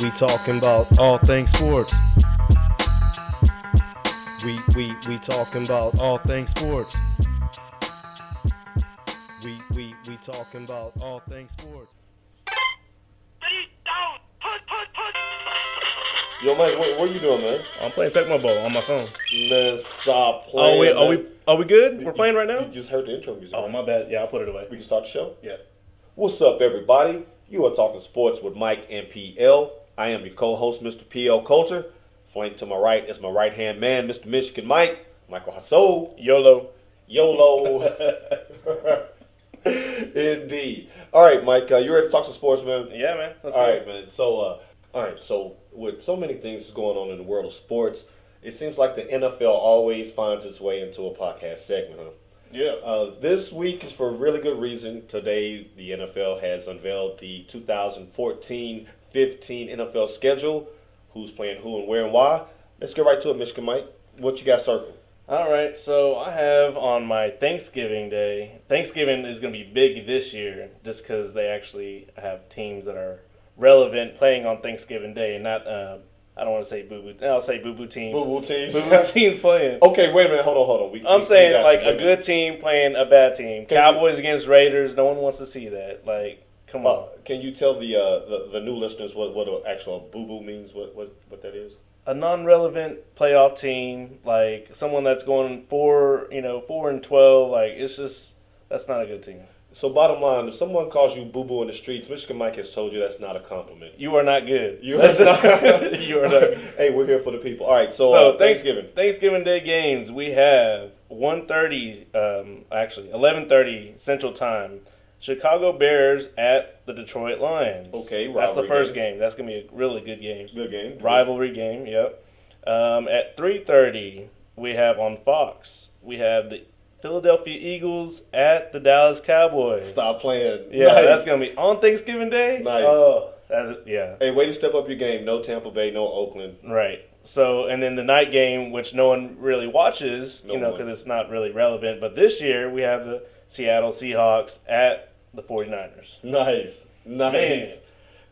We talking about all things sports. We talking about all things sports. We talking about all things sports. Yo, Mike, what you doing, man? I'm playing Tecmo Bowl on my phone. Man, stop Oh wait, playing. are we good? We're playing right now? You just heard the intro music. Oh right? my bad. Yeah, I'll put it away. We can start the show? Yeah. What's up, everybody? You are talking sports with Mike and PL. I am your co-host, Mr. PL Coulter. Flanked to my right is my right-hand man, Mr. Michigan Mike, Michael Hasso. YOLO. YOLO. Indeed. All right, Mike, you ready to talk some sports, man? Yeah, man. Let's All go. right, man. So with so many things going on in the world of sports, it seems like the NFL always finds its way into a podcast segment, huh? Yeah. This week is for a really good reason. Today, the NFL has unveiled the 2014-15 NFL schedule. Who's playing who and where and why. Let's get right to it, Michigan Mike. What you got circled? All right. So I have on my Thanksgiving Day. Thanksgiving is going to be big this year, just because they actually have teams that are relevant playing on Thanksgiving Day, and not. I don't want to say boo boo. I'll say boo boo teams. Boo boo teams. Boo boo teams playing. Okay, wait a minute. Hold on. I'm we saying got like you. a good team playing a bad team. Cowboys against Raiders. No one wants to see that. Like, come on. Can you tell the new listeners what an actual boo boo means? What that is? A non-relevant playoff team, like someone that's going 4-12. Like, it's just that's not a good team. So bottom line, if someone calls you boo boo in the streets, Michigan Mike has told you that's not a compliment. You are not good. You are not. You are not good. Hey, we're here for the people. All right, so Thanksgiving. Thanksgiving Day games. We have 11:30 Central Time. Chicago Bears at the Detroit Lions. Okay, that's the rivalry first game. game. That's gonna be a really good game. Good game. Rivalry game. Yep. At 3:30, we have on Fox. We have the Philadelphia Eagles at the Dallas Cowboys. Stop playing. Yeah, Nice. that's gonna be on Thanksgiving Day. Nice. Oh, yeah. Hey, way to step up your game. No Tampa Bay, no Oakland. Right. So, and then the night game, which no one really watches, No because one. it's not really relevant. But this year, we have the Seattle Seahawks at the 49ers. Nice. Man.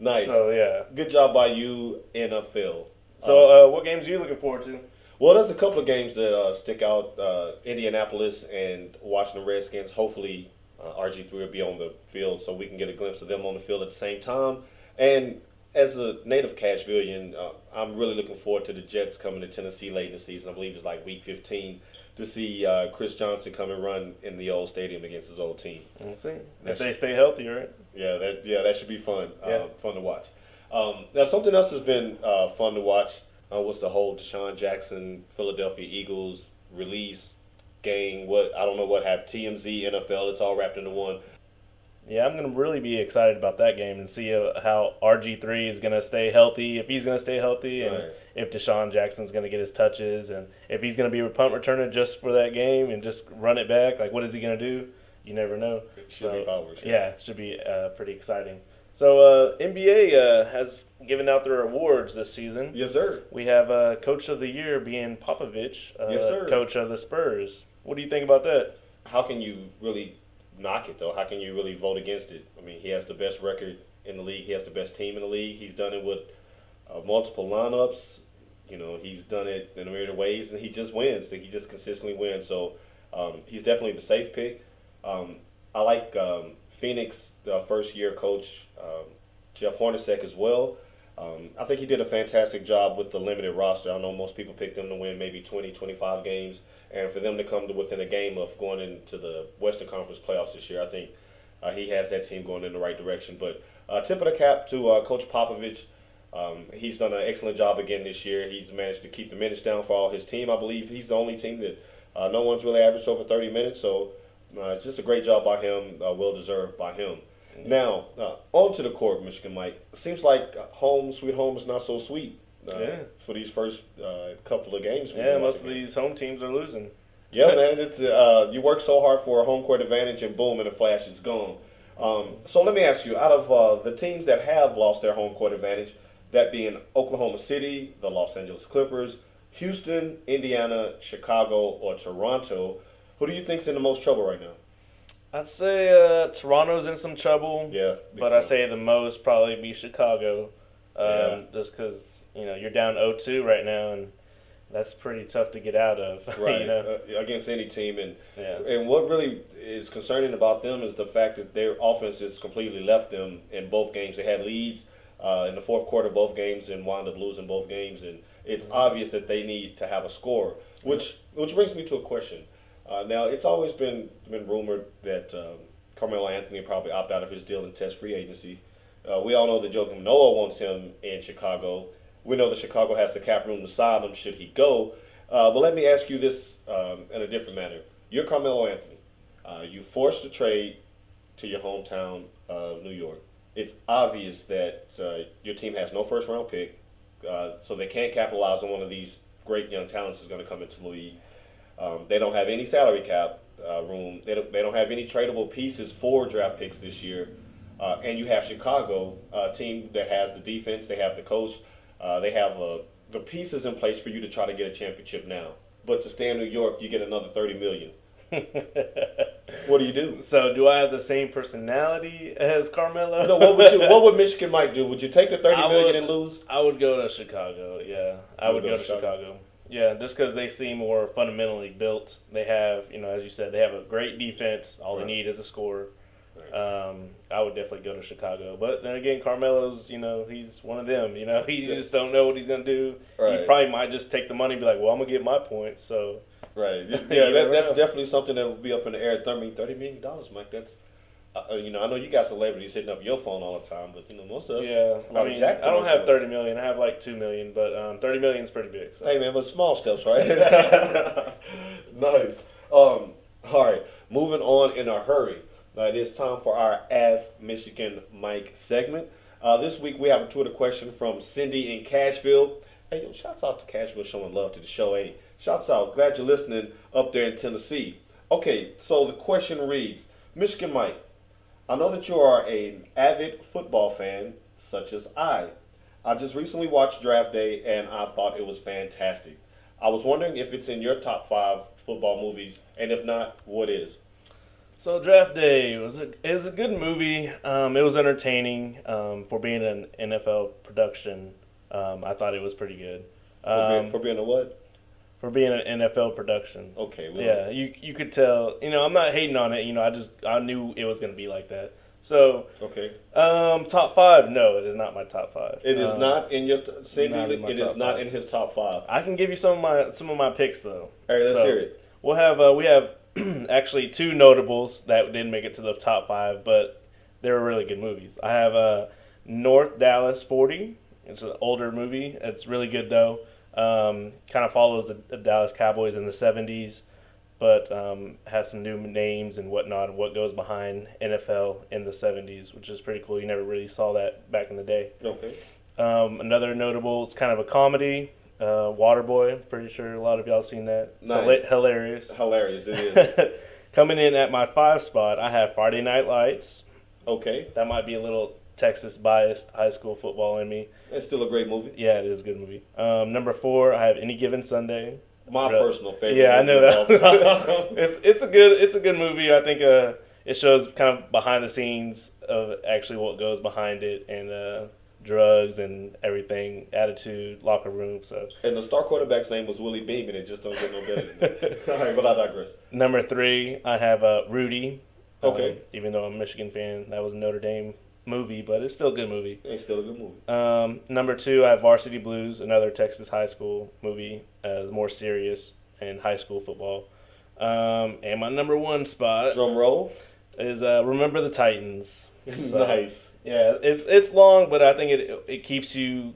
Nice. So, yeah. Good job by you, NFL. So, what games are you looking forward to? Well, there's a couple of games that stick out. Indianapolis and Washington Redskins. Hopefully, RG3 will be on the field so we can get a glimpse of them on the field at the same time. And as a native Cashvillian, I'm really looking forward to the Jets coming to Tennessee late in the season. I believe it's like week 15 to see Chris Johnson come and run in the old stadium against his old team. We'll see. That's- If they stay healthy, right? Yeah, that should be fun. Yeah. Fun to watch. Now, something else has been fun to watch was the whole Deshaun Jackson Philadelphia Eagles release game. I don't know what happened. TMZ, NFL, it's all wrapped into one. Yeah, I'm going to really be excited about that game and see how RG3 is going to stay healthy, if he's going to stay healthy, and Right. if Deshaun Jackson's going to get his touches, and if he's going to be a punt returner just for that game and just run it back. Like, what is he going to do? You never know. Should be followers. Yeah, it should be pretty exciting. So NBA has given out their awards this season. Yes, sir. We have Coach of the Year being Popovich, Yes, sir. Coach of the Spurs. What do you think about that? How can you really knock it, though? How can you really vote against it? I mean, he has the best record in the league. He has the best team in the league. He's done it with multiple lineups. He's done it in a myriad of ways, and he just wins. He just consistently wins. So he's definitely the safe pick. I like Phoenix, first-year coach, Jeff Hornacek as well. I think he did a fantastic job with the limited roster. I know most people picked them to win maybe 20, 25 games. And for them to come to within a game of going into the Western Conference playoffs this year, I think he has that team going in the right direction. But tip of the cap to Coach Popovich. He's done an excellent job again this year. He's managed to keep the minutes down for all his team. I believe he's the only team that no one's really averaged over 30 minutes. So it's just a great job by him, well-deserved by him. Now, on to the court, Michigan Mike. Seems like sweet home is not so sweet for these first couple of games. Yeah, most of these home teams are losing. Yeah, man. It's you work so hard for a home court advantage, and boom, in a flash, it's gone. So let me ask you, out of the teams that have lost their home court advantage, that being Oklahoma City, the Los Angeles Clippers, Houston, Indiana, Chicago, or Toronto, who do you think's in the most trouble right now? I'd say Toronto's in some trouble. Yeah, big But time. I say the most probably be Chicago, Yeah. just because you're down 0-2 right now, and that's pretty tough to get out of. Right, know? against any team, and Yeah. what really is concerning about them is the fact that their offense just completely left them in both games. They had leads in the fourth quarter of both games and wound up losing both games, and it's obvious that they need to have a score. Which brings me to a question. Now, it's always been rumored that Carmelo Anthony will probably opt out of his deal and test free agency. We all know that Joakim Noah wants him in Chicago. We know that Chicago has the cap room to sign him should he go. But let me ask you this in a different manner. You're Carmelo Anthony. You forced a trade to your hometown of New York. It's obvious that your team has no first round pick, so they can't capitalize on one of these great young talents that's going to come into the league. They don't have any salary cap room. They don't have any tradable pieces for draft picks this year. And you have Chicago, a team that has the defense, they have the coach, they have the pieces in place for you to try to get a championship now. But to stay in New York, you get another $30 million. What do you do? So do I have the same personality as Carmelo? No, what would Michigan Mike do? Would you take the $30 million and lose? I would go to Chicago. Yeah, I would go to Chicago. Yeah, just because they seem more fundamentally built. They have, as you said, they have a great defense. All they need is a scorer. I would definitely go to Chicago. But then again, Carmelo's, he's one of them. He just don't know what he's gonna do. Right. He probably might just take the money and be like, well, I'm gonna get my points. So right, yeah, that's definitely something that will be up in the air. $30 million, Mike. That's I know you got celebrities hitting up your phone all the time, but most of us, I don't have $30 million. I have like $2 million, but $30 million is pretty big. So. Hey man, but small steps, right? Nice. All right, moving on in a hurry. It is time for our Ask Michigan Mike segment. This week we have a Twitter question from Cindy in Cashville. Hey, yo, shouts out to Cashville showing love to the show. Hey, shouts out. Glad you're listening up there in Tennessee. Okay, so the question reads, Michigan Mike, I know that you are an avid football fan, such as I. I just recently watched Draft Day, and I thought it was fantastic. I was wondering if it's in your top 5 football movies, and if not, what is? So Draft Day was a good movie. It was entertaining for being an NFL production. I thought it was pretty good. For being a what? For being an NFL production. Okay. Yeah, you could tell. I'm not hating on it. I knew it was going to be like that. So okay. Top 5? No, it is not my top 5. It is not in your Cindy. It is not 5. in his top 5. I can give you some of my picks though. All right, let's hear it. We have actually 2 notables that didn't make it to the top 5, but they were really good movies. I have North Dallas 40. It's an older movie. It's really good though. Kind of follows the Dallas Cowboys in the 70s, but has some new names and whatnot and what goes behind NFL in the 70s, which is pretty cool. You never really saw that back in the day. Okay. Another notable, it's kind of a comedy, Waterboy. Pretty sure a lot of y'all seen that. Nice. It's hilarious. Hilarious, it is. Coming in at my 5 spot, I have Friday Night Lights. Okay. That might be a little Texas biased high school football in me. It's still a great movie. Yeah, it is a good movie. Number 4, I have Any Given Sunday. My personal favorite. Yeah, I know that. It's a good movie. I think it shows kind of behind the scenes of actually what goes behind it and drugs and everything, attitude, locker room. So. And the star quarterback's name was Willie Beam, and it just don't get no better than that. All right, but I digress. Number 3, I have Rudy. Okay. Even though I'm a Michigan fan, that was a Notre Dame movie, but it's still a good movie. It's still a good movie. Number 2, I have Varsity Blues, another Texas high school movie, more serious in high school football. And my number 1 spot, drum roll, is Remember the Titans. So, nice. Yeah, it's long, but I think it keeps you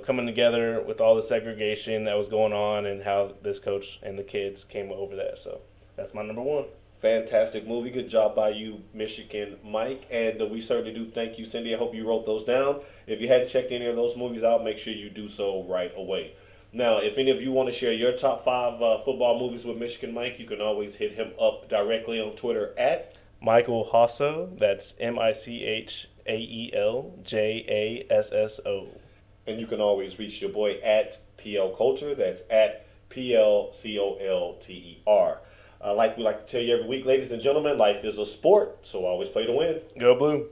coming together with all the segregation that was going on and how this coach and the kids came over that. So that's my number 1. Fantastic movie. Good job by you, Michigan Mike. And we certainly do thank you, Cindy. I hope you wrote those down. If you hadn't checked any of those movies out, make sure you do so right away. Now, if any of you want to share your top 5 football movies with Michigan Mike, you can always hit him up directly on Twitter at Michael Hasso. That's MichaelJasso. And you can always reach your boy at PL Culture. That's at PLCOLTER. Like we like to tell you every week, ladies and gentlemen, life is a sport, so always play to win. Go Blue.